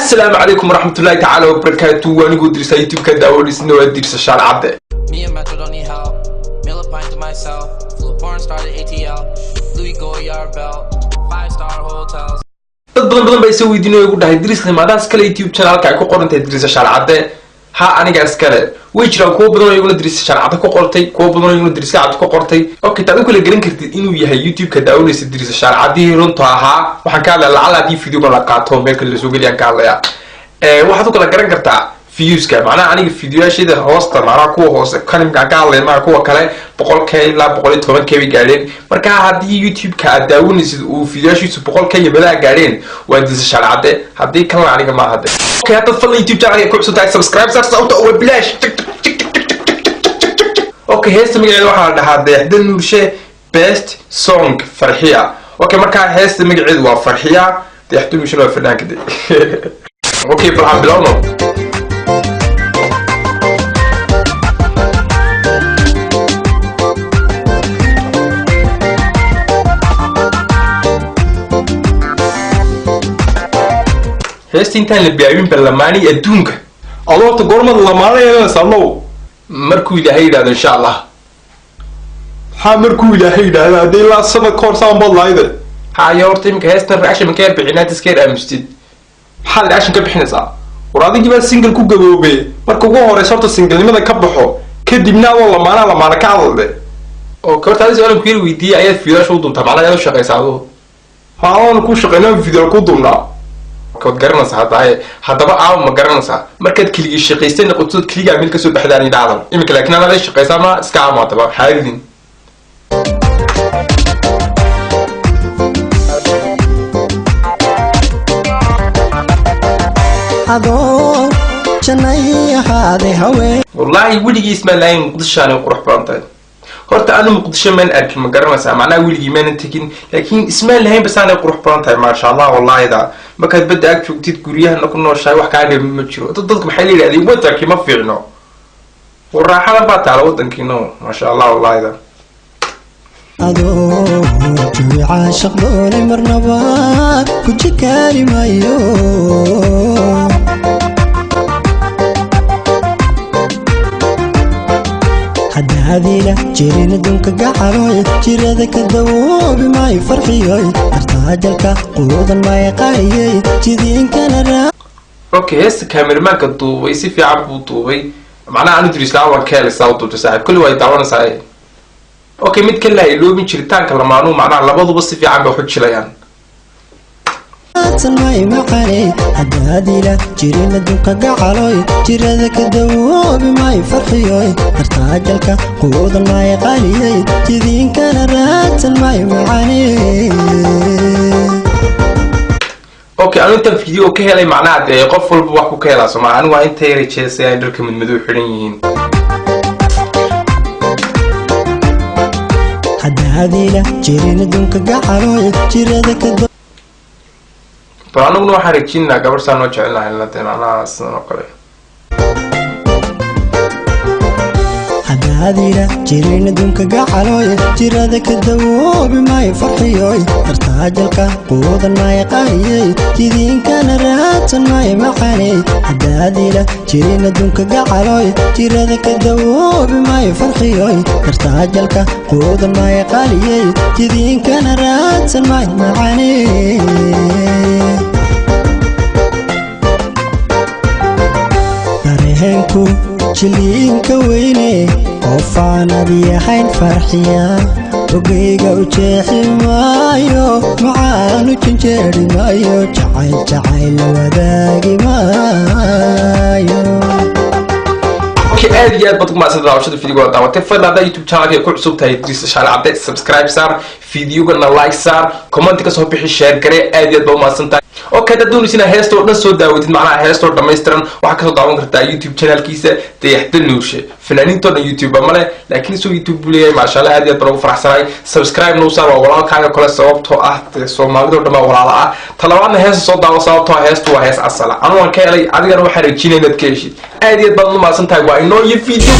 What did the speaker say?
السلام عليكم ورحمة الله تعالى وبركاته. وأنا قد درس يوتيوب كده أول سنة ودرس الشارع عبده. Me and Metro don't need help. Meal a pint to myself. Flew a porn star to ATL. Louis Goyard belt. 5-star hotels. dad badan bay soo weydiinayeen ugu dhahay drisna maadaas kale YouTube channel-ka ay ku qorantay dris shar cadde ha aniga iskale way jiraan kuwa badan oo iguna dris shar cadde ku qortay kuwa badan oo iguna dris cadde ku qortay okay taad kula garan kartid inuu yahay YouTube ka daawanaysa dris shar cadde runta ahaa waxaan ka hadlaa lacala video la qaato meel kale soo galiyaan ka hadlaya waxaad kula garan kartaa views ka macna aniga videoyashida hoosta mara kuwa hoose kan ka hadlay ma kuwa kale 100k ilaa 110k gaadeen marka hadii YouTube ka daawanaysid uu videoyashiisu 100k bada gaadeen waa disa sharcade hadii kan aniga ma hada okay hadda fadlan YouTube channel ku cusub tahay subscribe sabta oo bilash okay heesta magaceeda waxa la dhahaa Dayaxda Nuurshe best song farxiya okay marka heesta magaceeda waa farxiya Dayaxda Nuurshe waa fanaanka okay farxan bilowno heesta intaan la bilaabin barlamaani adduunka adoorta goormada lamaanayna sabno markuu ilaahay yiraahdo insha Allah ha markuu ilaahay yiraahdo hadii la sanad koor saan badlayda ha yoorta imka heesta reaction ka bixinaad iskeer amstid hal reaction ka bixinaysa waraadigi baa single ku gaboobay marka ugu horeyso horta single-nimada ka baxo kadibna waa lamaana ka hadlay oo kortaadii soo ku weydiiyay ayaad fiidash u dunta macnaheedu aad shaqaysaado ha aan ku shaqeynaa video ku dumnaa كود قرنص هذا هذا بقى ما قرنص مركز كلي شقيستين قطوط كلي عمل كسر بحداني دعم يمكن لكن أنا ليش شقيسة ما سكام ما تبع حاجين هذا جناي هذا هوي والله ولي اسمه لا مقدش أنا وقروح بانتين هرت أنا مقدش من أكل ما قرنص معناه ولي ما نتكين لكن اسمه لهين بس أنا وقروح بانتين ما شاء الله والله إذا ما كانت بدي أكتب كتير كوريا إنه كنا شيء واحد كان مشروع تضلك محلي لهذه وتركي ما في عنه والراحة ما بتعلى وطنك إنه ما شاء الله والله إذا أدو جوي عاشق دوني مرنبا كنت كلمة يو حد هذه له جيرين دونك قعروي جير ذاك الدواب ما يفرحيوي ارتاجلك قوضا ما يقايي جدين كان را اوكي هسه كاميرا ما كدوبي سي في عبو دوبي معناها انا دريس لا وكاله صوت وتساعد كل واحد داwana saay اوكي mid kale ay loobin jiritaanka lamaanu macnaha labaduba si fiican bay xujlayaan تنمي معاني حد هذه له جيرين دونك قعروي جير ذاك الدواب ما يفرحيوي ارتاجلك قوضا ما يقايي جدين كان را تنمي معاني اوكي انا انت فيديو كهلay macnaha qof walba wax ku keenaa Soomaaliya waa inta yar jeesay ay dalka mid madow xiran yihiin حد هذه له جيرين دونك قعروي جير ذاك فأنا waxaan rajinaa gabar saan oo jecelahay la deemanaa sano kale حد هذه له جيرين دونك قعروي جير ذاك الدواب ما يفرحيوي ارتاجلك قوضا ما يقايي جدين كان رات ما يمحاني حد هذه له جيرين دونك قعروي جير ذاك الدواب ما يفرحيوي ارتاجلك قوضا ما يقايي جدين كان رات ما يمحاني هنكو جلين كويني قفانا بيحين فرحيا وقيقا وجيحي مايو معانو جنجيري مايو جعيل وذاقي مايو aad iyo aad baad ku maasad daawashada fiidiyoga daawatay fadlan YouTube channel ku cusub tahay Idris Shal Cabde subscribe saar fiidiyogana like saar comment ka soo bixi share gare aad iyo aad baad maasantay okay dad doonaysiina heesto dhan soo daawadid macnaha heesto dhameystiran waxa ka soo daawan kartaa YouTube channelkiisa Dayaxda Nuurshe fanaaniinta YouTube male laakiin soo YouTube leeyahay ma sha Allah aad iyo aad baan ugu faraxsanahay subscribe noo saar walaalkaaga kale sababtoo ah Soomaalida dhama walaala ah talabaadna heesto soo daawo sababtoo heesto waa hees asala anu waan ka helay adigana waxa rajinaynaad ka heshid aad iyo aad baad u maasantay waa inoo iyo video